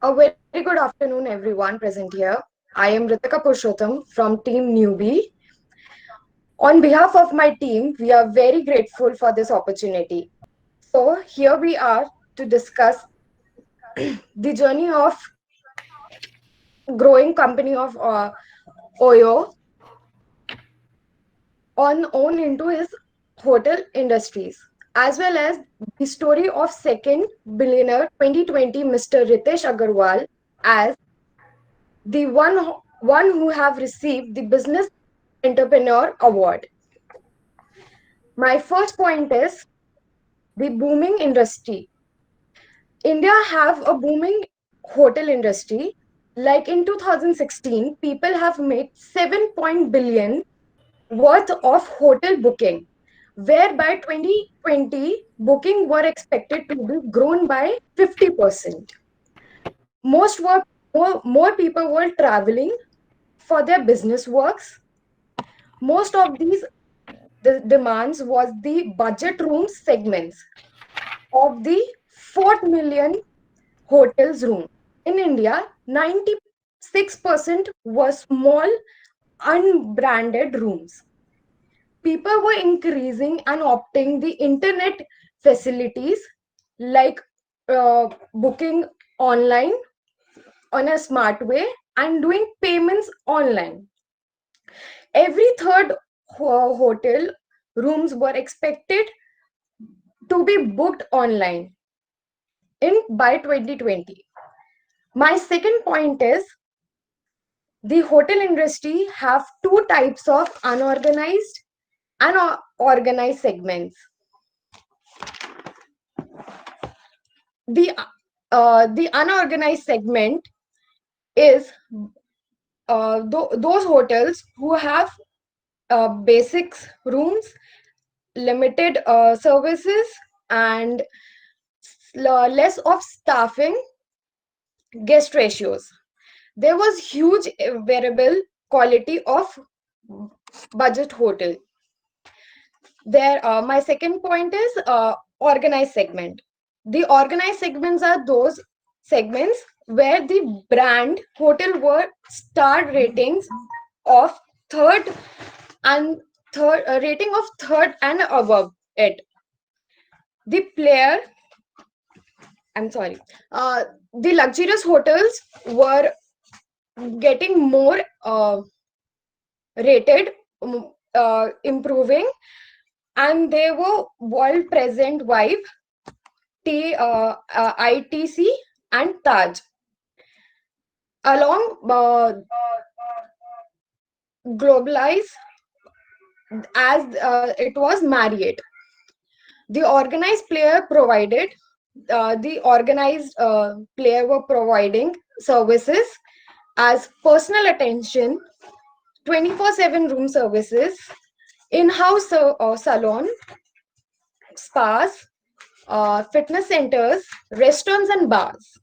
A very good afternoon, everyone present here. I am Ritika Purushottam from Team Newbie. On behalf of my team, we are very grateful for this opportunity. So, here we are to discuss the journey of growing company of Oyo on into his hotel industries, as well as the story of second billionaire 2020 Mr. Ritesh Agarwal as the one who have received the Business Entrepreneur Award. My first point is the booming industry. India have a booming hotel industry. Like in 2016, people have made 7 billion worth of hotel booking, where by 2020 booking were expected to be grown by 50%. Most were more people were traveling for their business works. Most of these demands was the budget room segments of the 4 million hotels room. In India, 96% were small, unbranded rooms. People were increasing and opting the internet facilities like booking online on a smart way and doing payments online. Every third hotel rooms were expected to be booked online in by 2020. My second point is the hotel industry have two types of unorganized and organized segments. The unorganized segment is those hotels who have basics rooms, limited services, and less of staffing, guest ratios. There was huge variable quality of budget hotel. My second point is organized segment. The organized segments are those segments where the brand hotel were star ratings of third and third rating of third and above it. The player, I'm sorry, the luxurious hotels were getting more rated, improving, and they were world present vibe, ITC, and Taj. Along globalize as it was Marriott. The organized player provided, the organized player were providing services as personal attention, 24/7 room services, in-house salon, spas, fitness centers, restaurants, and bars.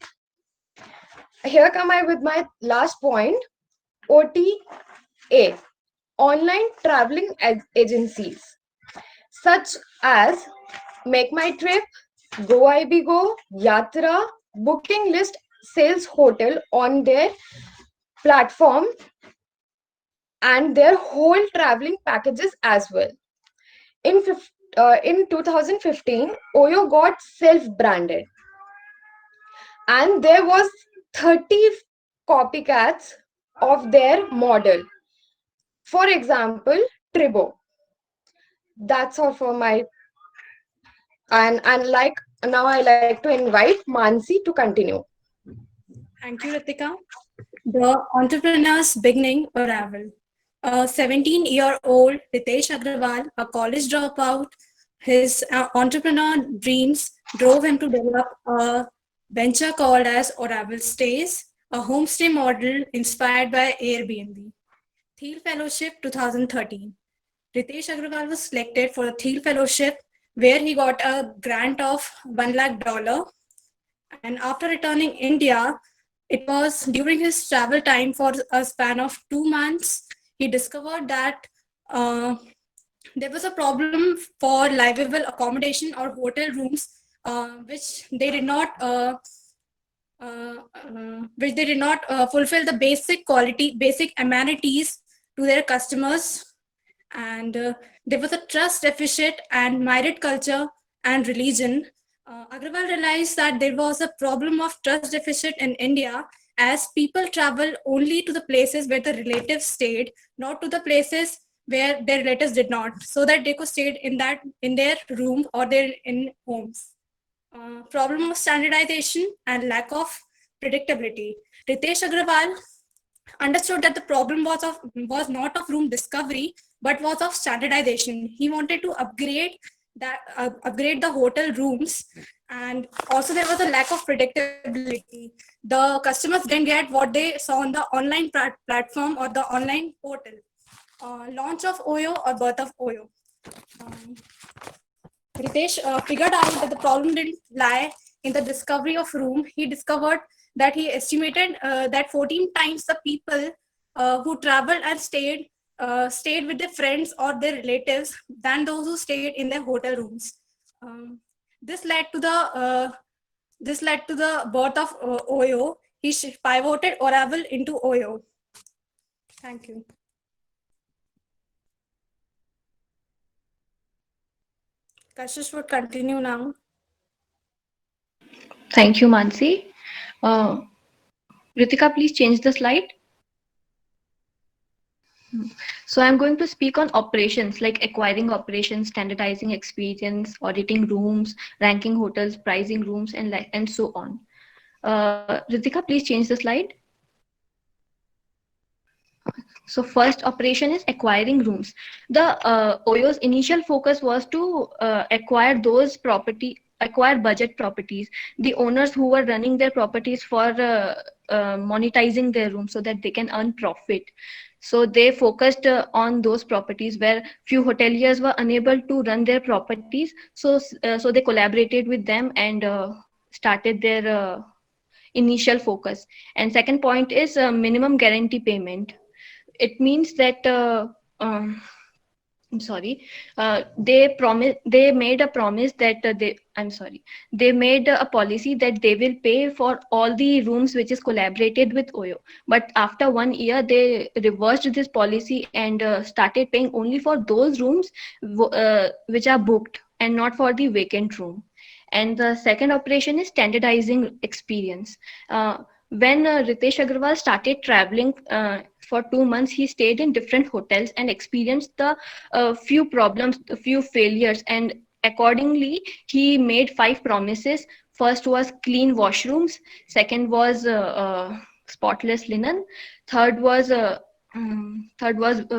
Here come I with my last point, OTA, online traveling agencies, such as Make My Trip, Go Go, Yatra, Booking List Sales Hotel on their platform and their whole traveling packages as well. In 2015, Oyo got self-branded, and there was 30 copycats of their model. For example, Tribo. That's all for my and like now I like to invite Mansi to continue. Thank you, Ritika. The entrepreneur's beginning arrival. A 17-year-old Ritesh Agrawal, a college dropout, his entrepreneur dreams drove him to develop a venture called as Oracle Stays, a homestay model inspired by Airbnb. Thiel Fellowship 2013. Ritesh Agrawal was selected for the Thiel Fellowship, where he got a grant of $1 lakh. And after returning India, it was during his travel time for a span of 2 months, he discovered that uh, there was a problem for livable accommodation or hotel rooms, which they did not which they did not fulfill the basic quality, basic amenities to their customers. And there was a trust deficit and merit culture and religion. Agrawal realized that there was a problem of trust deficit in India, as people travel only to the places where the relatives stayed, not to the places where their relatives did not, so that they could stay in their room or their in homes. Problem of standardization and lack of predictability. Ritesh Agrawal understood that the problem was not of room discovery, but was of standardization. He wanted to upgrade the hotel rooms, and also there was a lack of predictability. The customers didn't get what they saw on the online platform or the online portal. Launch of Oyo or birth of Oyo. Um, Ritesh figured out that the problem didn't lie in the discovery of room. He discovered that he estimated that 14 times the people who traveled and stayed with their friends or their relatives than those who stayed in their hotel rooms. Um, this led to the birth of Oyo. He pivoted Oracle into Oyo. Thank you. Kashish would continue now. Thank you, Mansi. Uh, Ritika, please change the slide. So I'm going to speak on operations like acquiring operations, standardizing experience, auditing rooms, ranking hotels, pricing rooms, and so on. Ritika, please change the slide. So first operation is acquiring rooms. The Oyo's initial focus was to acquire budget properties. The owners who were running their properties for monetizing their rooms so that they can earn profit. So they focused on those properties where few hoteliers were unable to run their properties. So they collaborated with them and started their initial focus. And second point is minimum guarantee payment. It means that I'm sorry. They made a promise that they made a policy that they will pay for all the rooms which is collaborated with Oyo. But after 1 year, they reversed this policy and started paying only for those rooms which are booked and not for the vacant room. And the second operation is standardizing experience. When Ritesh Agarwal started traveling for 2 months, he stayed in different hotels and experienced the few problems, a few failures, and accordingly, he made 5 promises. First was clean washrooms. Second was spotless linen. Third was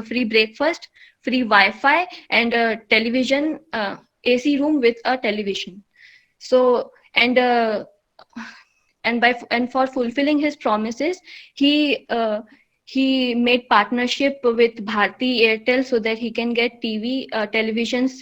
free breakfast, free Wi-Fi, and a television, AC room with a television. So and for fulfilling his promises, he he made partnership with Bharti Airtel so that he can get televisions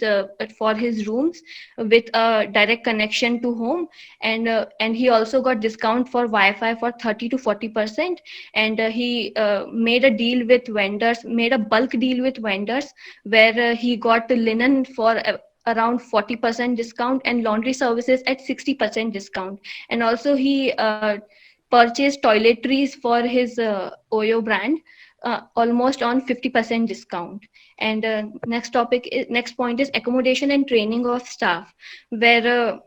for his rooms with a direct connection to home, and he also got discount for Wi-Fi for 30 to 40%, and he made a deal with vendors, made a bulk deal with vendors where he got the linen for around 40% discount and laundry services at 60% discount. And also he purchased toiletries for his Oyo brand almost on 50% discount. And next point is accommodation and training of staff, where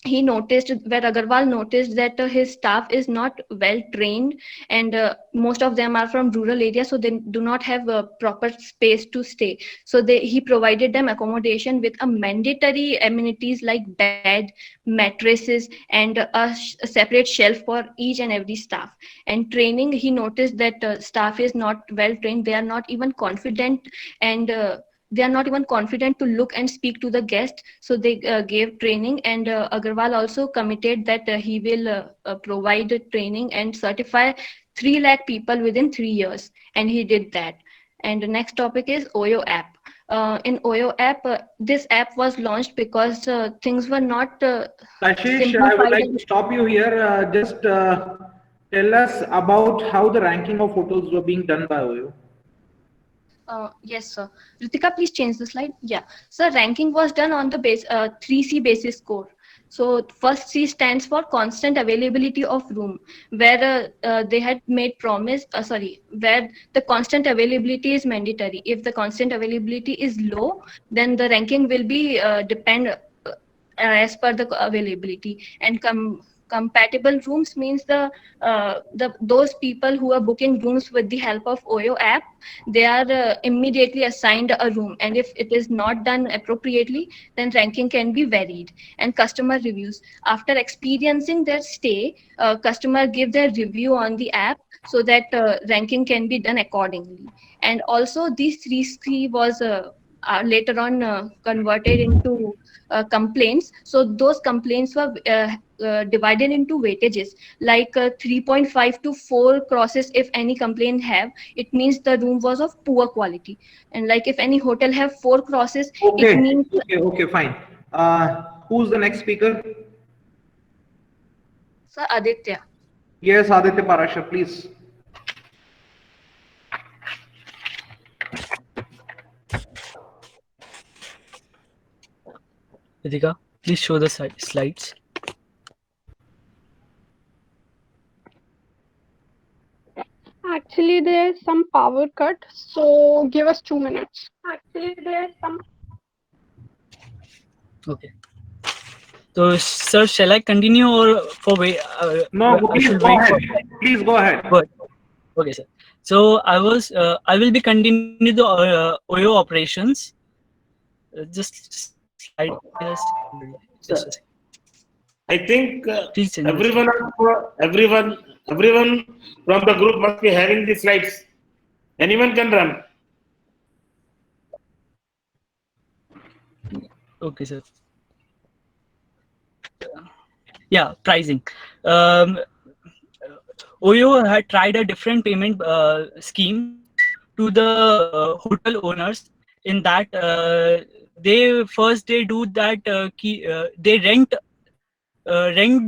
where Agarwal noticed that his staff is not well trained, and most of them are from rural areas, so they do not have a proper space to stay. So he provided them accommodation with a mandatory amenities like bed, mattresses, and a separate shelf for each and every staff. And training, he noticed that staff is not well trained. They are not even confident, and they are not even confident to look and speak to the guest. So they gave training, and Agarwal also committed that he will provide training and certify 3 lakh people within 3 years, and he did that. And the next topic is Oyo app. In Oyo app, this app was launched because things were not Kashish, I would simplified. like to stop you here. Just tell us about how the ranking of hotels were being done by Oyo. Yes, sir. Ritika, please change the slide. Yeah. So ranking was done on the 3C basis score. So first C stands for constant availability of room, where they had made promise, where the constant availability is mandatory. If the constant availability is low, then the ranking will be depend as per the availability. And compatible rooms means the those people who are booking rooms with the help of Oyo app, they are immediately assigned a room, and if it is not done appropriately, then ranking can be varied. And customer reviews, after experiencing their stay, customer give their review on the app, so that ranking can be done accordingly. And also these three C was later on converted into complaints. So those complaints were divided into weightages, like 3.5 to 4 crosses. If any complaint have, it means the room was of poor quality. And like if any hotel have 4 crosses, it Okay, means. okay, fine. Who's the next speaker? Sir Aditya. Yes, Aditya Parashar, please. Ritika, please show the slides. Actually, there's some power cut, so give us 2 minutes. Actually, there's some. Okay. So, sir, shall I continue or for wait? No, I please should go wait ahead. for. Please go ahead. Good. Okay, sir. So I will be continuing the Oyo operations. Just slide. Just a second. I think Please change this. everyone from the group must be having the slides. Anyone can run. Okay, sir. Yeah, pricing. Oyo had tried a different payment scheme to the hotel owners. In that, they do that. They rent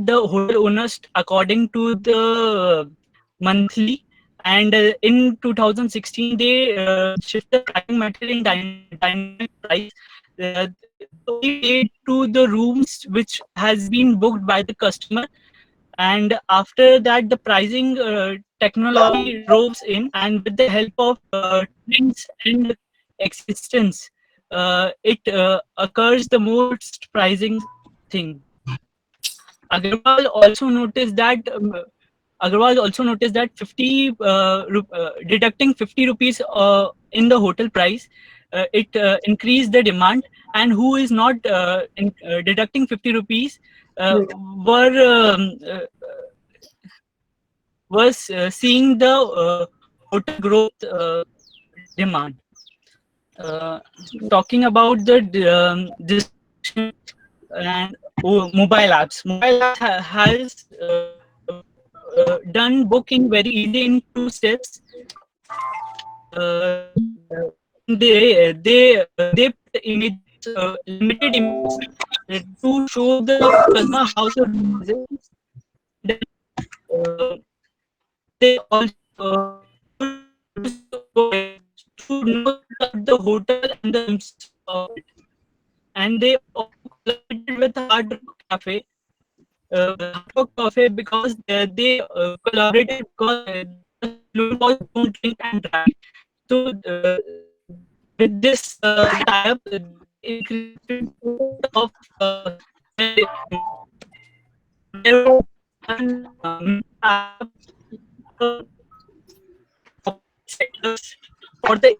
the hotel owners according to the monthly. And in 2016, they shift the pricing method in dynamic price. They paid to the rooms which has been booked by the customer, and after that the pricing technology droves in, and with the help of trends and existence, it occurs the most pricing thing. Agarwal also noticed that 50 deducting 50 rupees in the hotel price, it increased the demand, and who is not deducting 50 rupees were was seeing the hotel growth demand. Talking about the distribution and mobile apps. Mobile apps has done booking very easy in 2 steps. They put images, limited images to show the customer how the room is. Then, they also to know the hotel and the rooms of it. And they also collaborated with Hard Rock Cafe. Hard Rock Cafe, because they collaborated because the slogan was "Don't drink and drive." So with this tie-up, increased of sectors for the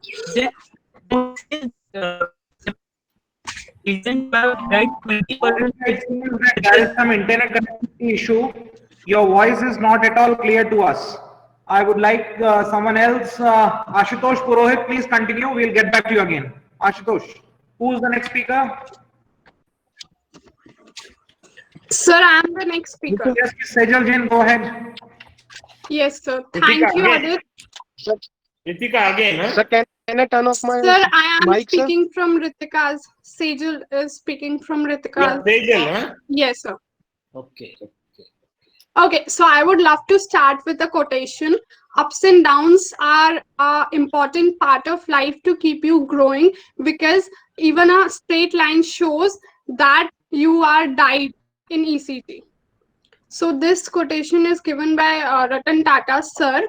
agent have right 20%. It seems that there is some internet connectivity issue. Your voice is not at all clear to us. I would like someone else. Ashutosh Purohit, please continue. We'll get back to you again. Ashutosh, who's the next speaker? Sir, I am the next speaker. Yes, Sejal Jain, go ahead. Yes, sir. Ritika, Thank you, again. Adit. Ritika again, huh? Sir, can I turn off my Sir, I am mic, sir? speaking from Ritika's. Sejal is speaking from Ritika's. Sejal, huh? Yes, sir. Okay. Okay, so I would love to start with a quotation. Ups and downs are an important part of life to keep you growing, because even a straight line shows that you are in ECG. So this quotation is given by Ratan Tata, sir.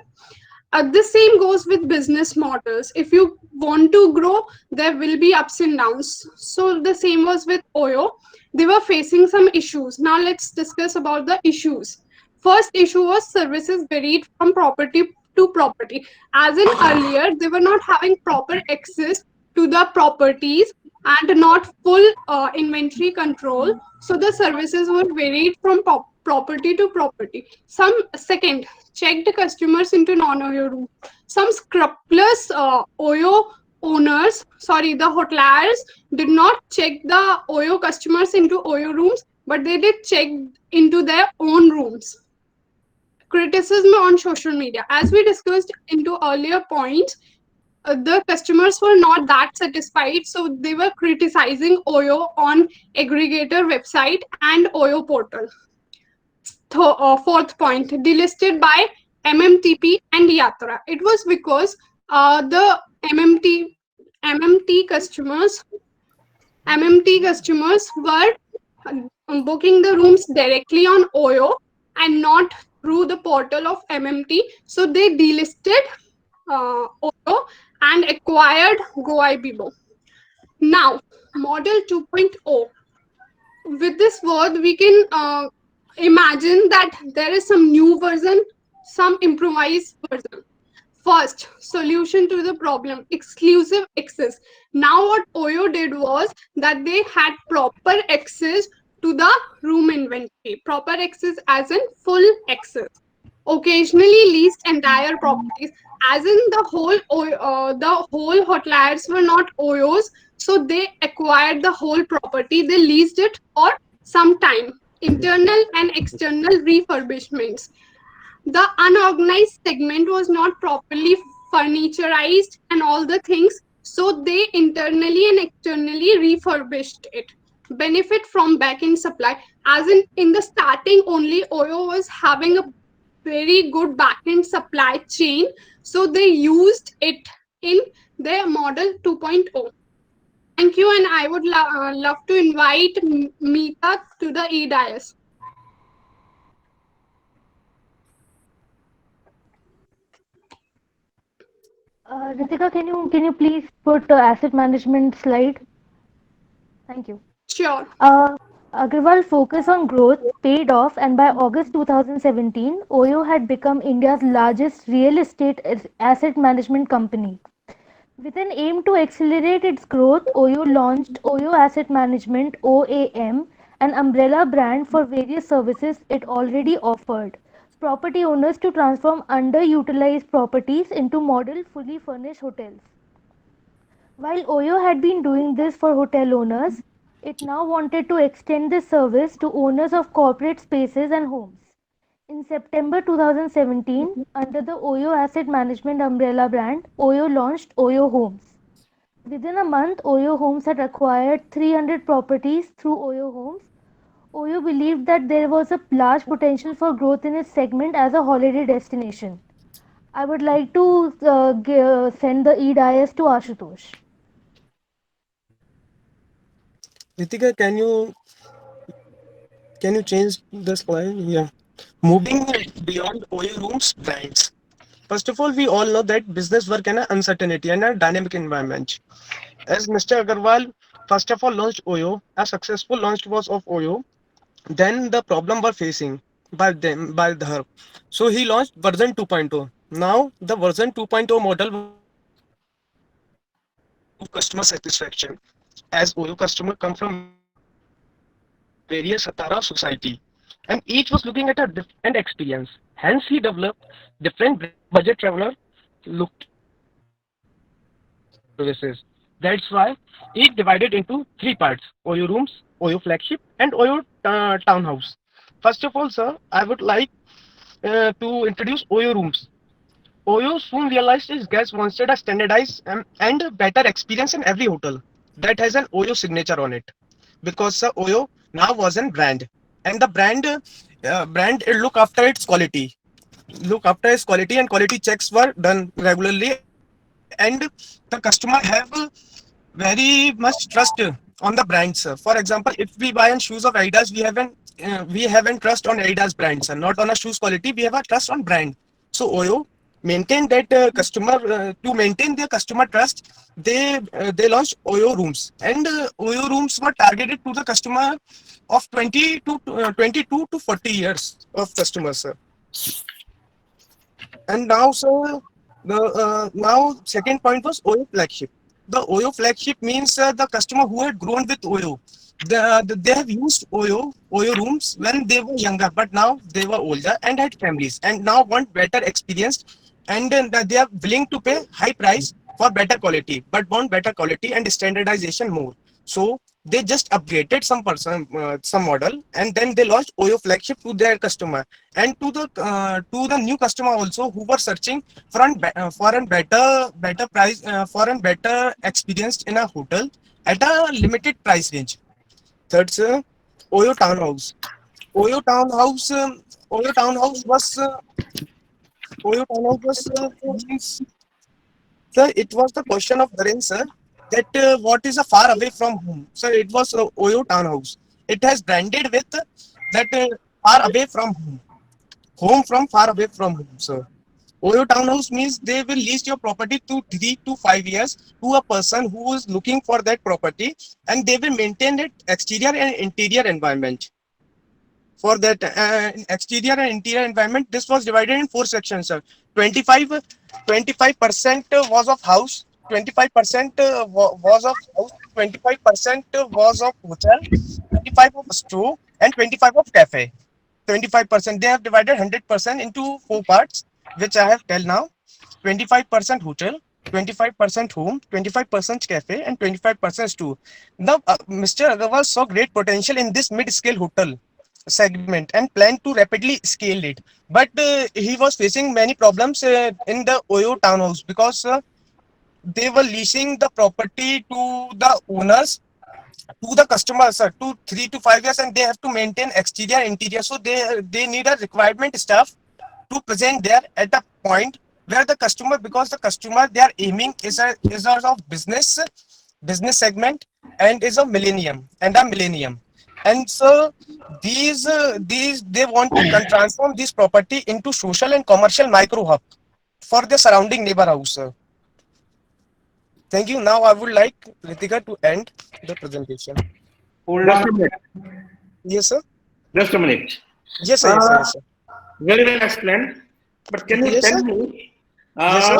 The same goes with business models. If you want to grow, there will be ups and downs. So the same was with Oyo. They were facing some issues. Now let's discuss about the issues. First issue was services varied from property to property. As in earlier, they were not having proper access to the properties and not full inventory control. So the services were varied from property to property. Some second, checked customers into non-Oyo room. Some scrupulous Oyo owners, sorry, the hoteliers did not check the Oyo customers into Oyo rooms, but they did check into their own rooms. Criticism on social media. As we discussed into earlier points, the customers were not that satisfied, so they were criticizing Oyo on aggregator website and Oyo portal. Fourth point, delisted by MMTP and Yatra. It was because the MMT customers were booking the rooms directly on Oyo and not through the portal of MMT. So they delisted Oyo and acquired GoIbibo. Now, model 2.0. With this word, we can imagine that there is some new version, some improvised version. First, solution to the problem, exclusive access. Now what Oyo did was that they had proper access to the room inventory, proper access as in full access. Occasionally leased entire properties, as in the whole hoteliers were not Oyos, so they acquired the whole property, they leased it for some time. Internal and external refurbishments. The unorganized segment was not properly furniturized and all the things, so they internally and externally refurbished it. Benefit from back-end supply, as in the starting only Oyo was having a very good back-end supply chain, so they used it in their model 2.0. Thank you, and I would love to invite Meeta to the e-dais. Ritika, can you please put asset management slide? Thank you. Sure. Agarwal focus on growth paid off, and by August 2017, Oyo had become India's largest real estate asset management company. With an aim to accelerate its growth, Oyo launched Oyo Asset Management (OAM), an umbrella brand for various services it already offered property owners to transform underutilized properties into model fully furnished hotels. While Oyo had been doing this for hotel owners, it now wanted to extend this service to owners of corporate spaces and homes. In September 2017, under the Oyo Asset Management umbrella brand, Oyo launched Oyo Homes. Within a month, Oyo Homes had acquired 300 properties through Oyo Homes. Oyo believed that there was a large potential for growth in its segment as a holiday destination. I would like to send the e-dais to Ashutosh. Ritika, can you change the slide? Yeah. Moving beyond Oyo rooms brands. First of all, we all know that business work in an uncertainty and a dynamic environment. As Mr. Agarwal first of all launched Oyo, a successful launch was of Oyo. Then the problem were facing by her. So he launched version 2.0. Now the version 2.0 model customer satisfaction, as Oyo customer come from various Satara society, and each was looking at a different experience. Hence, he developed different budget traveler look services. That's why it divided into three parts: Oyo rooms, Oyo flagship, and Oyo townhouse. First of all, sir, I would like to introduce Oyo rooms. Oyo soon realized its guests wanted a standardized and better experience in every hotel that has an Oyo signature on it, because Oyo now was a brand, and the brand look after its quality, and quality checks were done regularly, and the customer have very much trust on the brand, sir. For example, if we buy on shoes of Adidas, we haven't trust on Adidas brand, sir. Not on a shoes quality. We have a trust on brand. So Oyo maintain that customer to maintain their customer trust. They launched Oyo rooms, and Oyo rooms were targeted to the customer of 22 to 40 years of customers, sir. And now, sir, the now second point was Oyo flagship. The Oyo flagship means the customer who had grown with Oyo. They have used Oyo rooms when they were younger, but now they were older and had families, and now want better experience, and they are willing to pay high price for better quality, but want better quality and standardization more. So they just upgraded some model, and then they launched Oyo flagship to their customer and to the new customer also who were searching for a better price for a better experience in a hotel at a limited price range. Third, sir, Oyo Townhouse. Oyo Townhouse. Oyo Townhouse was Oyo Townhouse was means, sir. It was the question of Naren, sir. That what is a far away from home? Sir, it was Oyo Townhouse. It has branded with that far away from home. Home from far away from home, sir. Oyo Townhouse means they will lease your property to 3 to 5 years to a person who is looking for that property, and they will maintain it exterior and interior environment. For that exterior and interior environment, this was divided in 4 sections, sir. 25% was of house, 25% was of house, 25% was of hotel, 25 of store, and 25 of cafe. 25%. They have divided 100% into 4 parts, which I have tell now. 25% hotel, 25% home, 25% cafe, and 25% store. Now, Mr. Agarwal saw great potential in this mid-scale hotel segment and planned to rapidly scale it. But he was facing many problems in the Oyo Townhouse because they were leasing the property to the owners, to the customers, to 3 to 5 years, and they have to maintain exterior interior, so they need a requirement staff to present there at a point where the customer, because the customer they are aiming is a of business segment, and is a millennium, and so these they want to transform this property into social and commercial micro hub for the surrounding neighbor house, sir. Thank you. Now I would like Ritika to end the presentation. Just a minute. Yes, sir. Just a minute. Yes, sir. Yes, sir. Yes, sir. Very well explained. But can you Yes, tell sir. me, Yes, sir.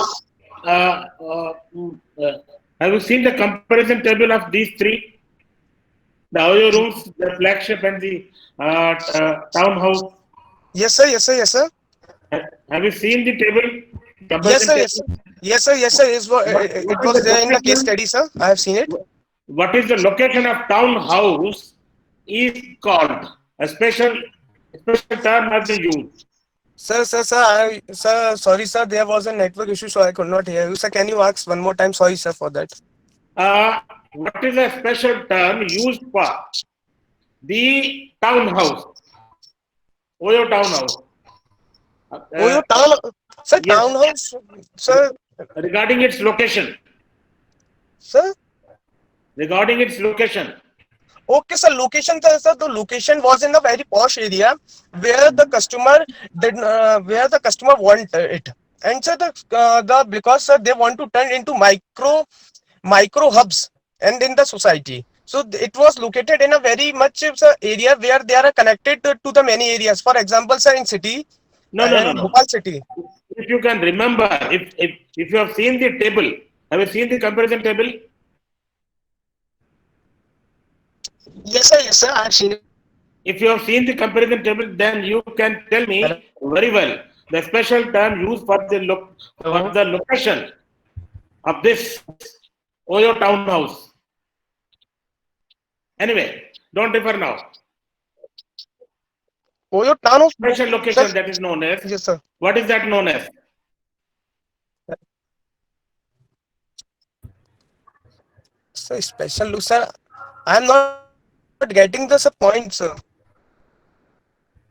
have you seen the comparison table of these three? The Oyo rooms, the flagship, and the townhouse. Yes, sir. Yes, sir. Yes, sir. Have you seen the table? Yes, sir. Yes, sir. Yes, sir. Yes, sir. It was there in the case study, sir. I have seen it. What is the location of townhouse is called? A special term has been used. Sir, sorry, sir. There was a network issue, so I could not hear you. Sir, can you ask one more time? Sorry, sir, for that. What is a special term used for the townhouse? Oyo townhouse. Oyo town, sir. Yes. Townhouse, sir. Regarding its location. Sir. Regarding its location. Okay, sir. Location, sir. The location was in a very posh area where the customer want it, and sir, because sir they want to turn into micro hubs and in the society. So it was located in a very much area where they are connected to the many areas. For example, sir, in city. No. Bhopal city. If you can remember, if you have seen the table, have you seen the comparison table? Yes, sir. I have seen it. If you have seen the comparison table, then you can tell me very well the special term used for the location of this Oyo townhouse. Anyway, don't refer now. Oyo townhouse. Special location, sir, that is known as. Yes, sir. What is that known as? Sir, special look, sir. I am not getting the point, sir.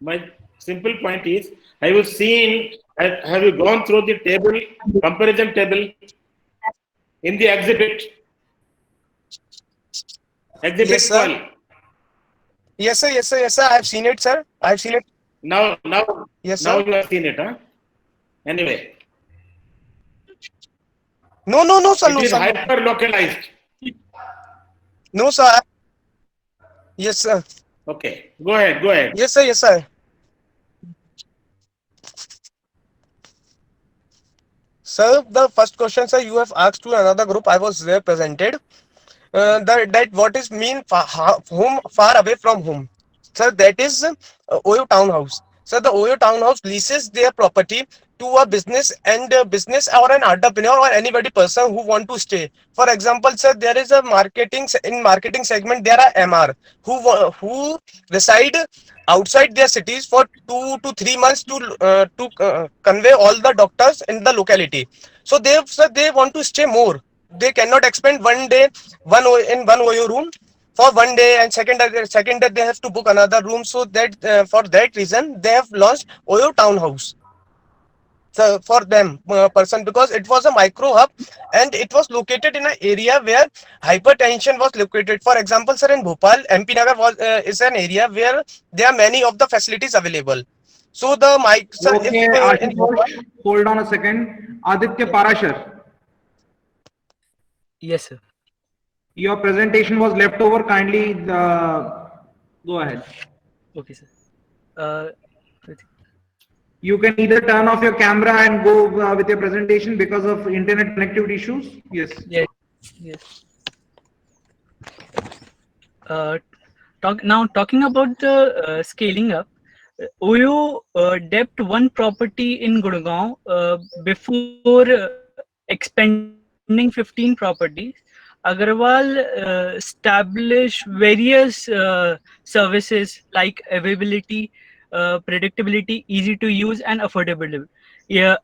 My simple point is, have you gone through the table, comparison table in the exhibit? Exhibit Yes, sir. 12. Yes, sir. Yes, sir. Yes, sir. I have seen it, sir. I have seen it. Now, Yes, now sir. you have seen it, huh? Anyway, No, no, no, sir. it No, is sir. No, hyper localized. no, sir. Yes, sir. Okay, go ahead, go ahead. Yes, sir. Yes, sir. Sir, the first question, sir, you have asked to another group. I was there presented. That what is mean home far away from home. Sir, that is Oyo Townhouse. Sir, the Oyo Townhouse leases their property to a business and business or an entrepreneur or anybody person who want to stay. For example, sir, there is a in marketing segment. There are MR who reside outside their cities for 2 to 3 months to convey all the doctors in the locality. So they want to stay more. They cannot expend one day in one OYO room for one day, and second day they have to book another room. So that for that reason they have launched OYO Townhouse. So for them person, because it was a micro hub and it was located in an area where hypertension was located. For example, sir, in Bhopal, MP Nagar is an area where there are many of the facilities available. So the mic, sir, if Okay, in Bhopal, Ashutosh, hold on a second. Aditya Parashar, Yes, sir. your presentation was left over. Kindly go ahead. Okay, sir. Uh, You can either turn off your camera and go with your presentation because of internet connectivity issues. Yes. yes, yes. Talking about the scaling up, Oyo debt one property in Gurgaon before expanding 15 properties. Agarwal established various services like availability, predictability, easy to use, and affordability. Yeah,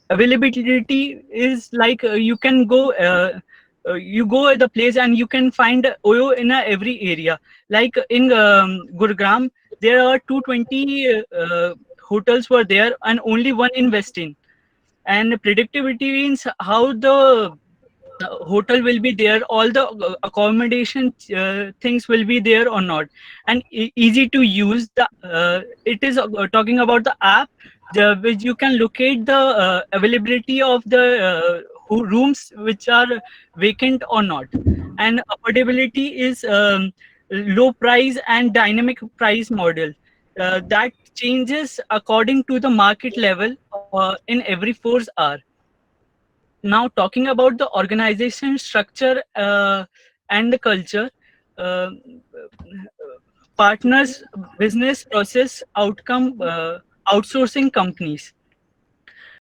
availability is like you go at the place and you can find Oyo in every area. Like in Gurgaon, there are 220 hotels were there and only one in Westin. And predictability means how the hotel will be there, all the accommodation things will be there or not, and easy to use. It is talking about the app, which you can locate the availability of the rooms which are vacant or not. And affordability is low price and dynamic price model that changes according to the market level in every 4 hours. Now talking about the organization structure and the culture, uh, partners, business process outcome, outsourcing companies.